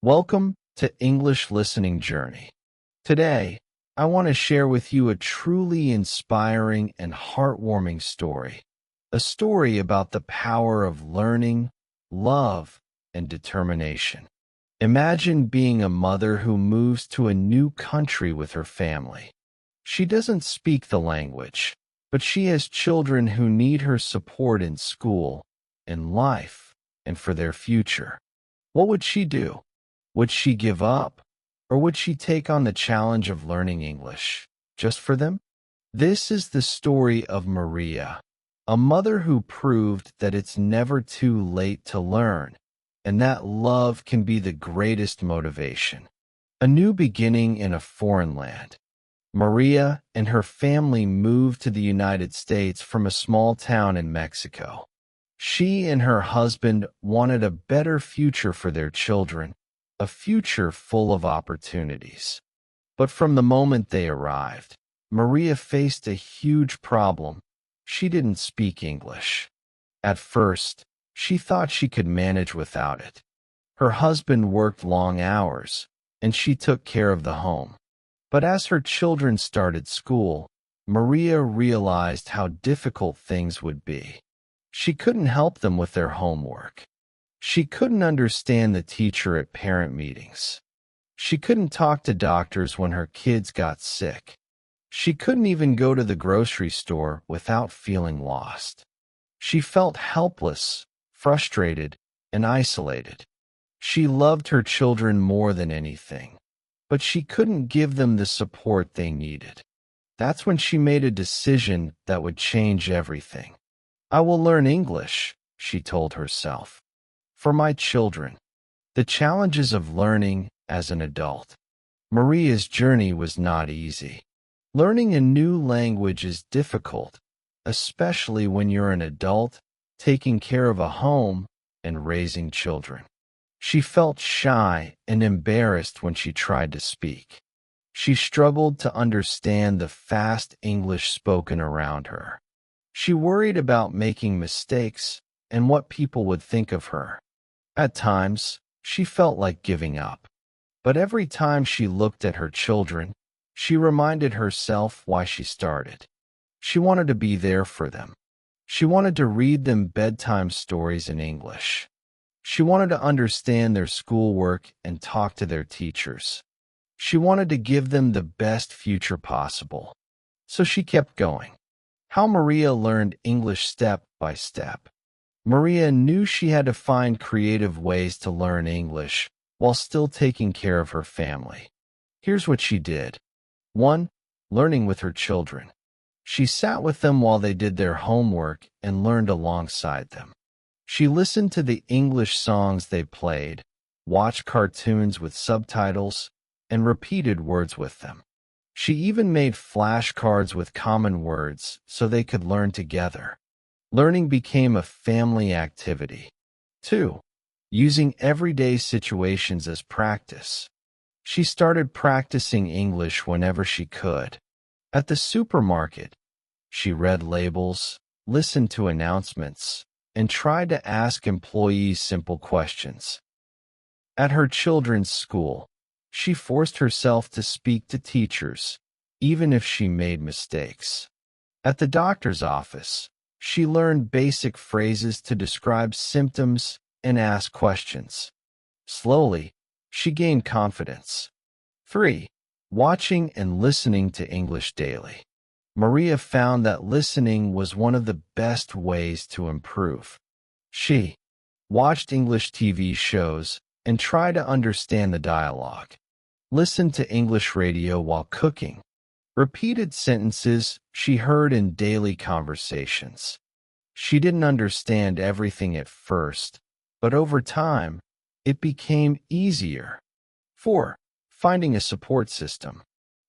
Welcome to English Listening Journey. Today, I want to share with you a truly inspiring and heartwarming story. A story about the power of learning, love, and determination. Imagine being a mother who moves to a new country with her family. She doesn't speak the language, but she has children who need her support in school, in life, and for their future. What would she do? Would she give up? Or would she take on the challenge of learning English, just for them? This is the story of Maria, a mother who proved that it's never too late to learn, and that love can be the greatest motivation. A new beginning in a foreign land. Maria and her family moved to the United States from a small town in Mexico. She and her husband wanted a better future for their children, a future full of opportunities. But from the moment they arrived, Maria faced a huge problem. She didn't speak English. At first, she thought she could manage without it. Her husband worked long hours, and she took care of the home. But as her children started school, Maria realized how difficult things would be. She couldn't help them with their homework. She couldn't understand the teacher at parent meetings. She couldn't talk to doctors when her kids got sick. She couldn't even go to the grocery store without feeling lost. She felt helpless, frustrated, and isolated. She loved her children more than anything, but she couldn't give them the support they needed. That's when she made a decision that would change everything. I will learn English, she told herself. For my children. The challenges of learning as an adult. Maria's journey was not easy. Learning a new language is difficult, especially when you're an adult, taking care of a home, and raising children. She felt shy and embarrassed when she tried to speak. She struggled to understand the fast English spoken around her. She worried about making mistakes and what people would think of her. At times, she felt like giving up. But every time she looked at her children, she reminded herself why she started. She wanted to be there for them. She wanted to read them bedtime stories in English. She wanted to understand their schoolwork and talk to their teachers. She wanted to give them the best future possible. So she kept going. How Maria learned English step by step. Maria knew she had to find creative ways to learn English while still taking care of her family. Here's what she did. 1. Learning with her children. She sat with them while they did their homework and learned alongside them. She listened to the English songs they played, watched cartoons with subtitles, and repeated words with them. She even made flashcards with common words so they could learn together. Learning became a family activity. 2. Using everyday situations as practice. She started practicing English whenever she could. At the supermarket, she read labels, listened to announcements, and tried to ask employees simple questions. At her children's school, she forced herself to speak to teachers, even if she made mistakes. At the doctor's office, she learned basic phrases to describe symptoms and ask questions. Slowly, she gained confidence. 3. Watching and listening to English daily. Maria found that listening was one of the best ways to improve. She watched English TV shows and tried to understand the dialogue. Listened to English radio while cooking. Repeated sentences she heard in daily conversations. She didn't understand everything at first, but over time, it became easier. 4. Finding a support system.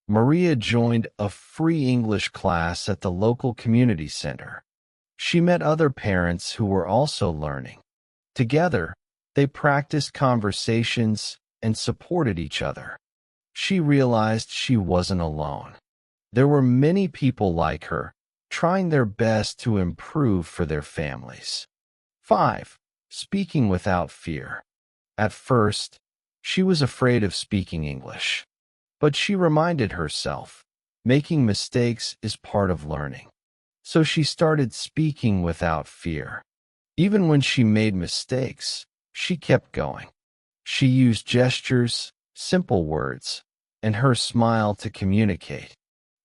Maria joined a free English class at the local community center. She met other parents who were also learning. Together, they practiced conversations and supported each other. She realized she wasn't alone. There were many people like her, trying their best to improve for their families. 5. Speaking without fear. At first, She was afraid of speaking English. But she reminded herself, making mistakes is part of learning. So she started speaking without fear. Even when she made mistakes, she kept going. She used gestures, simple words, and her smile to communicate.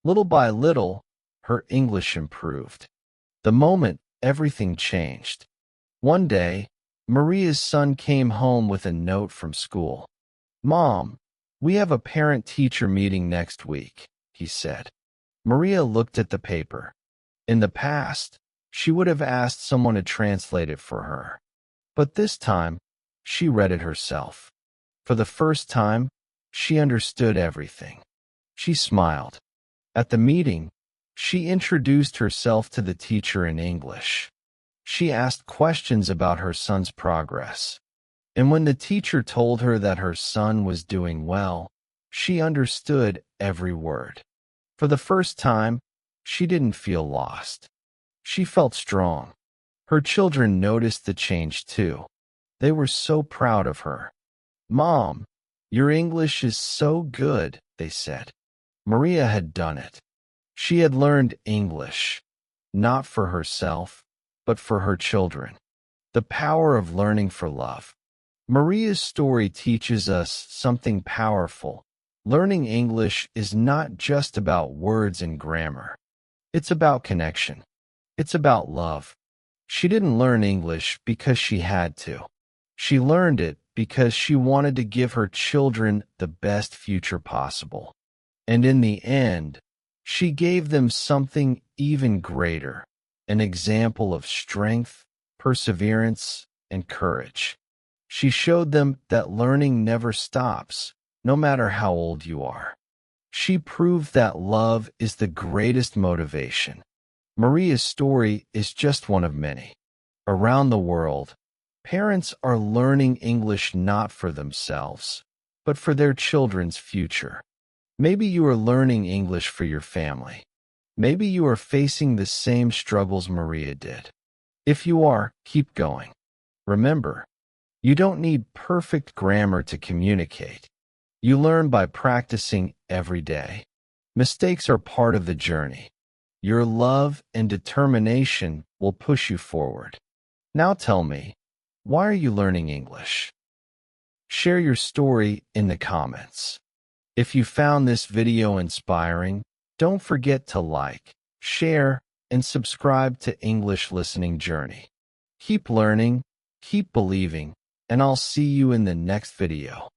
Little by little, her English improved. The moment everything changed. One day, Maria's son came home with a note from school. "Mom, we have a parent-teacher meeting next week," he said. Maria looked at the paper. In the past, she would have asked someone to translate it for her. But this time, she read it herself. For the first time, she understood everything. She smiled. At the meeting, she introduced herself to the teacher in English. She asked questions about her son's progress. And when the teacher told her that her son was doing well, she understood every word. For the first time, she didn't feel lost. She felt strong. Her children noticed the change too. They were so proud of her. "Mom, your English is so good," they said. Maria had done it. She had learned English, not for herself, but for her children. The power of learning for love. Maria's story teaches us something powerful. Learning English is not just about words and grammar. It's about connection. It's about love. She didn't learn English because she had to. She learned it because she wanted to give her children the best future possible. And in the end, she gave them something even greater, an example of strength, perseverance, and courage. She showed them that learning never stops, no matter how old you are. She proved that love is the greatest motivation. Maria's story is just one of many. Around the world, parents are learning English not for themselves, but for their children's future. Maybe you are learning English for your family. Maybe you are facing the same struggles Maria did. If you are, keep going. Remember, you don't need perfect grammar to communicate. You learn by practicing every day. Mistakes are part of the journey. Your love and determination will push you forward. Now tell me, why are you learning English? Share your story in the comments. If you found this video inspiring, don't forget to like, share, and subscribe to English Listening Journey. Keep learning, keep believing, and I'll see you in the next video.